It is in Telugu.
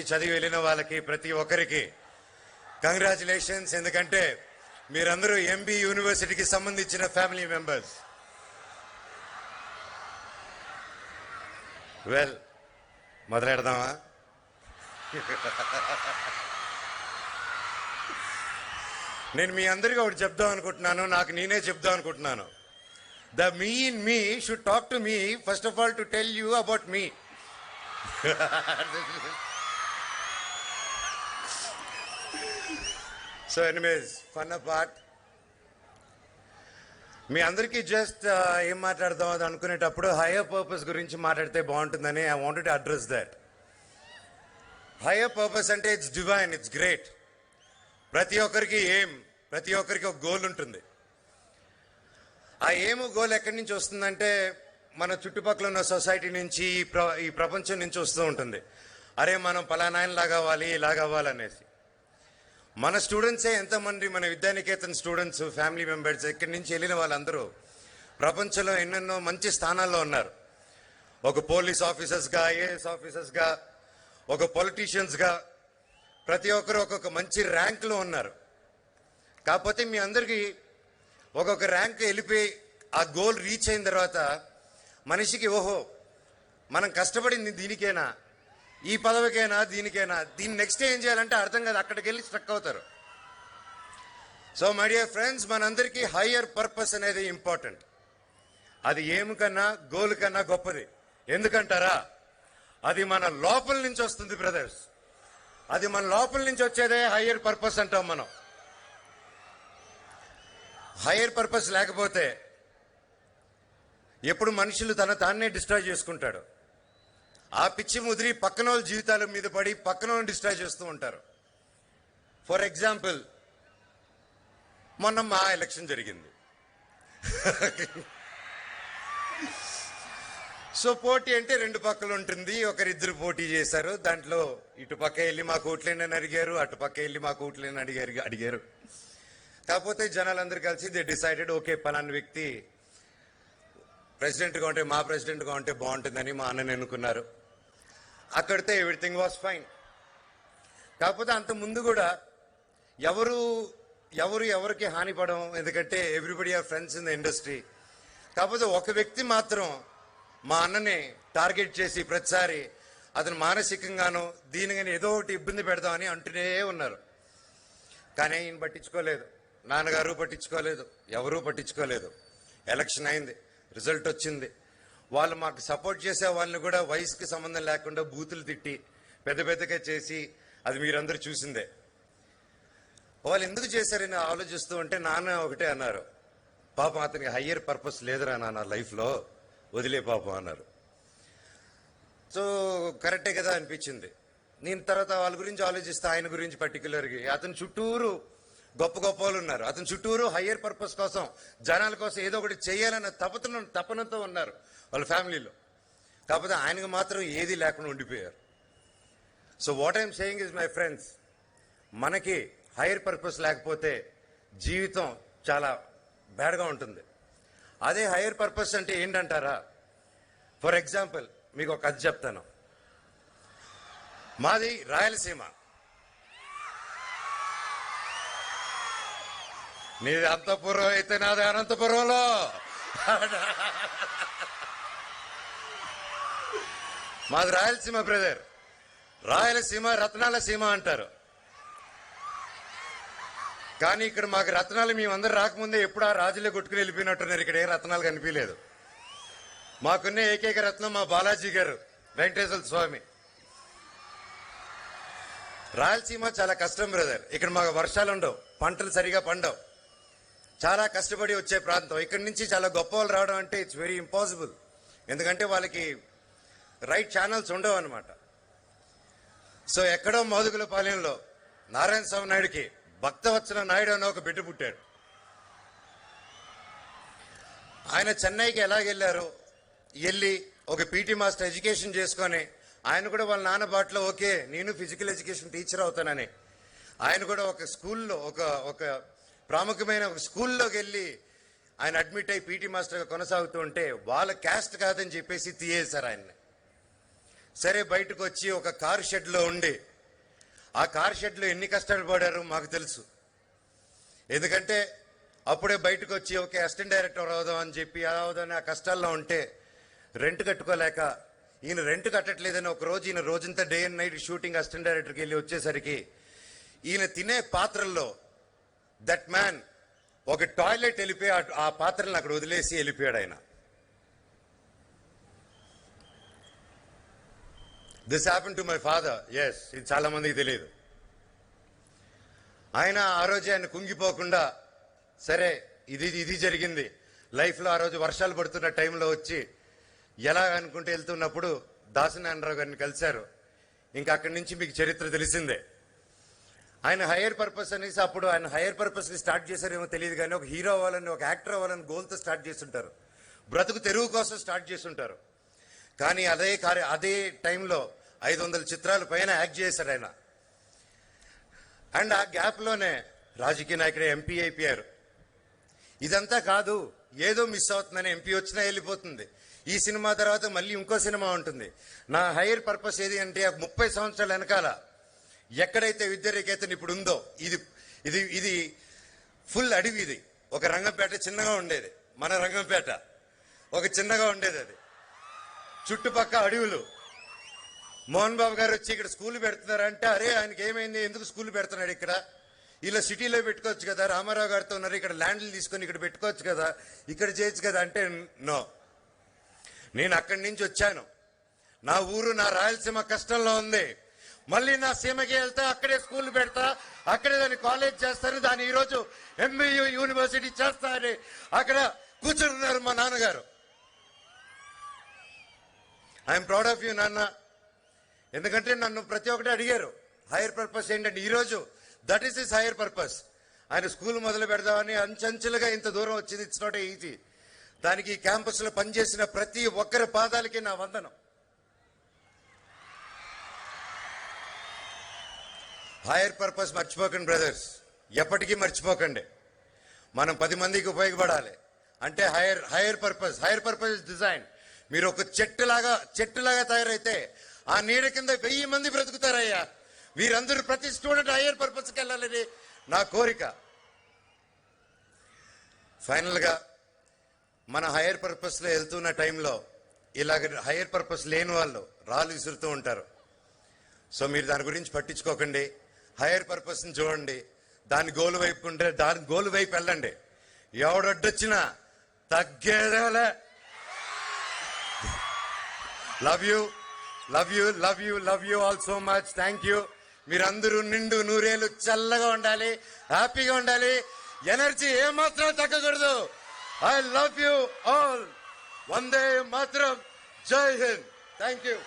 చదివి వెళ్ళిన వాళ్ళకి ప్రతి ఒక్కరికి కంగ్రాచులేషన్స్. ఎందుకంటే మీరందరూ ఎంబీ యూనివర్సిటీకి సంబంధించిన ఫ్యామిలీ మెంబర్స్. వెల్, మొదలెడదామా? నేను మీ అందరికీ ఒకటి చెప్దాం అనుకుంటున్నాను, నాకు నేనే చెప్దాం అనుకుంటున్నాను. The me in me should talk to me first of all to tell you about me. So anyways, fun apart, మీ అందరికీ జస్ట్ ఏం మాట్లాడదాం అది అనుకునేటప్పుడు హయ్యర్ పర్పస్ గురించి మాట్లాడితే బాగుంటుందని I wanted to address that. Higher purpose అంటే ఇట్స్ డివైన్, ఇట్స్ గ్రేట్. ప్రతి ఒక్కరికి ప్రతి ఒక్కరికి ఒక గోల్ ఉంటుంది. ఆ గోల్ ఎక్కడి నుంచి వస్తుందంటే మన చుట్టుపక్కల ఉన్న సొసైటీ నుంచి, ఈ ప్రపంచం నుంచి వస్తూ ఉంటుంది. అరే మనం పలానాయనలాగా అవ్వాలి, ఇలాగ అవ్వాలనేసి. మన స్టూడెంట్సే ఎంతమంది, మన విద్యానికేతన్ స్టూడెంట్స్, ఫ్యామిలీ మెంబర్స్, ఇక్కడి నుంచి వెళ్ళిన వాళ్ళందరూ ప్రపంచంలో ఎన్నెన్నో మంచి స్థానాల్లో ఉన్నారు. ఒక పోలీస్ ఆఫీసర్స్గా, ఐఏఎస్ ఆఫీసర్స్గా, ఒక పొలిటీషియన్స్గా, ప్రతి ఒక్కరు ఒక్కొక్క మంచి ర్యాంక్లో ఉన్నారు. కాకపోతే మీ అందరికీ ఒక్కొక్క ర్యాంక్ వెళ్ళిపోయి ఆ గోల్ రీచ్ అయిన తర్వాత మనిషికి ఓహో మనం కష్టపడింది దీనికేనా, ఈ పదవికైనా, దీనికైనా, దీన్ని నెక్స్ట్ ఏం చేయాలంటే అర్థం కాదు, అక్కడికి వెళ్ళి స్ట్రక్ అవుతారు. సో మై డియర్ ఫ్రెండ్స్, మనందరికీ హయ్యర్ పర్పస్ అనేది ఇంపార్టెంట్. అది కన్నా గోల్ కన్నా గొప్పది. ఎందుకంటారా? అది మన లోపల నుంచి వస్తుంది బ్రదర్స్. అది మన లోపల నుంచి వచ్చేదే హయ్యర్ పర్పస్ అంటాం మనం. హయ్యర్ పర్పస్ లేకపోతే ఎప్పుడు మనుషులు తాన్నే డిస్ట్రాయ్ చేసుకుంటాడు. ఆ పిచ్చి ముదిరి పక్కన వాళ్ళ జీవితాల మీద పడి పక్కన వాళ్ళని డిస్ట్రాయ్ చేస్తూ ఉంటారు. ఫర్ ఎగ్జాంపుల్, మొన్న మా ఎలక్షన్ జరిగింది. సో పోటీ అంటే రెండు పక్కలు ఉంటుంది. ఒకరిద్దరు పోటీ చేశారు. దాంట్లో ఇటు పక్క వెళ్ళి మా ఓట్లేనని అడిగారు, అటు పక్క వెళ్ళి మా ఓట్లేనని అడిగారు. కాకపోతే జనాలందరూ కలిసి దే డిసైడెడ్, ఓకే పలానా వ్యక్తి ప్రెసిడెంట్గా ఉంటే, మా ప్రెసిడెంట్గా ఉంటే బాగుంటుందని మా అన్నని ఎన్నుకున్నారు. అక్కడితో ఎవ్రీథింగ్ వాస్ ఫైన్. కాకపోతే అంత ముందు కూడా ఎవరికి హానిపడం, ఎందుకంటే everybody are friends in the industry. కాకపోతే ఒక వ్యక్తి మాత్రం మా అన్నని టార్గెట్ చేసి ప్రతిసారి అతను మానసికంగాను దీనిగాని ఏదో ఒకటి ఇబ్బంది పెడతామని అంటూనే ఉన్నారు. కానీ ఈయన పట్టించుకోలేదు, నాన్నగారు పట్టించుకోలేదు, ఎవరూ పట్టించుకోలేదు. ఎలక్షన్ అయింది, రిజల్ట్ వచ్చింది. వాళ్ళు మాకు సపోర్ట్ చేసే వాళ్ళని కూడా వయసుకి సంబంధం లేకుండా బూతులు తిట్టి పెద్దగా చేసి, అది మీరందరూ చూసిందే. వాళ్ళు ఎందుకు చేశారని ఆలోచిస్తూ ఉంటే నాన్న ఒకటే అన్నారు, పాపం అతనికి హయ్యర్ పర్పస్ లేదురా నాన్న లైఫ్లో, వదిలే పాపం అన్నారు. సో కరెక్టే కదా అనిపించింది. నేను తర్వాత వాళ్ళ గురించి ఆలోచిస్తే ఆయన గురించి పర్టికులర్గా అతని చుట్టూరు గొప్ప వాళ్ళు ఉన్నారు. అతని చుట్టూరు హయ్యర్ పర్పస్ కోసం, జనాల కోసం ఏదో ఒకటి చేయాలన్న తపనతో ఉన్నారు వాళ్ళ ఫ్యామిలీలో. కాకపోతే ఆయనకు మాత్రం ఏది లేకుండా ఉండిపోయారు. So what I'm saying is my friends, మనకి హయ్యర్ పర్పస్ లేకపోతే జీవితం చాలా బ్యాడ్గా ఉంటుంది. అదే హయ్యర్ పర్పస్ అంటే ఏంటంటారా? ఫర్ ఎగ్జాంపుల్ మీకు ఒక కథ చెప్తాను. మాది రాయలసీమ, నీది అంతపురం అయితే నాది అనంతపురంలో. మాది రాయలసీమ బ్రదర్. రాయలసీమ రత్నాల సీమ అంటారు. కానీ ఇక్కడ మాకు రత్నాలు మేమందరూ రాకముందే ఎప్పుడు ఆ రాజులే కొట్టుకుని వెళ్ళిపోయినట్టున్నారు. ఇక్కడ ఏ రత్నాలు కనిపించలేదు. మాకున్న ఏకైక రత్నం మా బాలాజీ గారు, వెంకటేశ్వర స్వామి. రాయలసీమ చాలా కష్టం బ్రదర్. ఇక్కడ మాకు వర్షాలు ఉండవు, పంటలు సరిగా పండవు, చాలా కష్టపడి వచ్చే ప్రాంతం. ఇక్కడి నుంచి చాలా గొప్ప వాళ్ళు రావడం అంటే ఇట్స్ వెరీ ఇంపాసిబుల్. ఎందుకంటే వాళ్ళకి రైట్ ఛానల్స్ ఉండవు అనమాట. సో ఎక్కడో మోదుగులపాలెంలో నారాయణ స్వామి నాయుడికి భక్తవత్సల నాయుడు అన్న ఒక బిడ్డ పుట్టాడు. ఆయన చెన్నైకి ఎలాగెళ్ళారు, వెళ్ళి ఒక పీటీ మాస్టర్ ఎడ్యుకేషన్ చేసుకొని ఆయన కూడా వాళ్ళ నాన్న బాటలో ఓకే నేను ఫిజికల్ ఎడ్యుకేషన్ టీచర్ అవుతానని ఆయన కూడా ఒక స్కూల్లో ఒక ప్రాముఖ్యమైన ఒక స్కూల్లోకి వెళ్ళి ఆయన అడ్మిట్ అయ్యి పీటీ మాస్టర్గా కొనసాగుతూ ఉంటే వాళ్ళ క్యాస్ట్ కాదని చెప్పేసి తీయేశారు ఆయన్ని. సరే బయటకు వచ్చి ఒక కారు షెడ్లో ఉండి ఆ కార్ షెడ్లో ఎన్ని కష్టాలు పడారో మాకు తెలుసు. ఎందుకంటే అప్పుడే బయటకు వచ్చి ఓకే అసిస్టెంట్ డైరెక్టర్ అవుదాం అని చెప్పి అవుదామని ఆ కష్టాల్లో ఉంటే రెంట్ కట్టుకోలేక ఈయన రెంట్ కట్టట్లేదని ఒక రోజు ఈయన రోజంతా day and night shooting assistant డైరెక్టర్కి వెళ్ళి వచ్చేసరికి ఈయన తినే పాత్రల్లో దట్ మ్యాన్ ఒక టాయిలెట్ వెళ్ళిపోయి ఆ పాత్రలను అక్కడ వదిలేసి వెళ్ళిపోయాడు ఆయన. This happen to my father. Yes, ఇది చాలా మందికి తెలియదు. ఆయన ఆ రోజే ఆయన కుంగిపోకుండా సరే ఇది జరిగింది లైఫ్లో. ఆ రోజు వర్షాలు పడుతున్న టైంలో వచ్చి ఎలా అనుకుంటూ వెళ్తున్నప్పుడు దాసనారాయణరావు గారిని కలిశారు. ఇంకా అక్కడి నుంచి మీకు చరిత్ర తెలిసిందే. ఆయన హైయర్ పర్పస్ అనేసి అప్పుడు ఆయన హైయర్ పర్పస్ని స్టార్ట్ చేశారేమో తెలియదు కానీ ఒక హీరో అవ్వాలని ఒక యాక్టర్ అవ్వాలని గోల్తో స్టార్ట్ చేస్తుంటారు. బ్రతుకు తెరువు కోసం స్టార్ట్ చేస్తుంటారు. కానీ అదే టైంలో 500 చిత్రాల పైన యాక్ట్ చేశారు ఆయన. అండ్ ఆ గ్యాప్లోనే రాజకీయ నాయకుడు ఎంపీ అయిపోయారు. ఇదంతా కాదు, ఏదో మిస్ అవుతుందని ఎంపీ వచ్చినా వెళ్ళిపోతుంది. ఈ సినిమా తర్వాత మళ్ళీ ఇంకో సినిమా ఉంటుంది. నా హైయర్ పర్పస్ ఏది అంటే 30 సంవత్సరాల వెనకాల ఎక్కడైతే విద్యారేఖేతన్ ఇప్పుడు ఉందో ఇది ఫుల్ అడవి. ఇది ఒక రంగంపేట చిన్నగా ఉండేది, మన రంగంపేట ఒక చిన్నగా ఉండేది. అది చుట్టుపక్క అడవులు. మోహన్ బాబు గారు వచ్చి ఇక్కడ స్కూల్ పెడుతున్నారంటే అరే ఆయనకి ఏమైంది, ఎందుకు స్కూల్ పెడుతున్నాడు ఇక్కడ, ఇలా సిటీలో పెట్టుకోవచ్చు కదా, రామారావు గారితో ఉన్నారు ఇక్కడ ల్యాండ్లు తీసుకొని ఇక్కడ పెట్టుకోవచ్చు కదా, ఇక్కడ చేయొచ్చు కదా అంటే నో. నేను అక్కడి నుంచి వచ్చాను. నా ఊరు నా రాయలసీమ కష్టంలో ఉంది. మళ్ళీ నా సీమకి వెళ్తా, అక్కడే స్కూల్ పెడతా, అక్కడే దాన్ని కాలేజ్ చేస్తాను, దాన్ని ఈరోజు ఎంబీయూ యూనివర్సిటీ చేస్తా అని అక్కడ కూర్చున్నారు మా నాన్నగారు. ఐఎమ్ ప్రౌడ్ ఆఫ్ యూ నాన్న. ఎందుకంటే నన్ను ప్రతి ఒక్కటి అడిగారు హైయర్ పర్పస్ ఏంటంటే ఈరోజు that is his hire purpose. ఆయన స్కూల్ మొదలు పెడదామని అంచెంచెలుగా ఇంత దూరం వచ్చింది. It's not easy. దానికి క్యాంపస్ లో పనిచేసిన ప్రతి ఒక్కరి పాదాలకి నా వందనం. హైయర్ పర్పస్ మర్చిపోకండి బ్రదర్స్, ఎప్పటికీ మర్చిపోకండి. మనం 10 మందికి ఉపయోగపడాలి అంటే హైయర్ పర్పస్ ఇస్ డిజైన్. మీరు ఒక చెట్టులాగా తయారైతే ఆ నీడ కింద 1000 మంది బ్రతుకుతారయ్యా. వీరందరూ ప్రతి స్టూడెంట్ హైయర్ పర్పస్కి వెళ్ళాలని నా కోరిక. ఫైనల్ గా మన హైయర్ పర్పస్ లో వెళ్తున్న టైంలో ఇలాగ హైయర్ పర్పస్ లేని వాళ్ళు రాళ్ళు విసురుతూ ఉంటారు. సో మీరు దాని గురించి పట్టించుకోకండి. హైయర్ పర్పస్ ని చూడండి, దాని గోలు వైపు ఉంటే దాని గోలు వైపు వెళ్ళండి. ఎవడొడ్డొచ్చినా తగ్గేదేలే. Love you all so much. Thank you. మీరందరూ నిండు నూరేళ్ళు చల్లగా ఉండాలి, హ్యాపీగా ఉండాలి, ఎనర్జీ ఏమాత్రం తగ్గకూడదు. I love you all. వందే మాత్రం. జై హింద్. Thank you.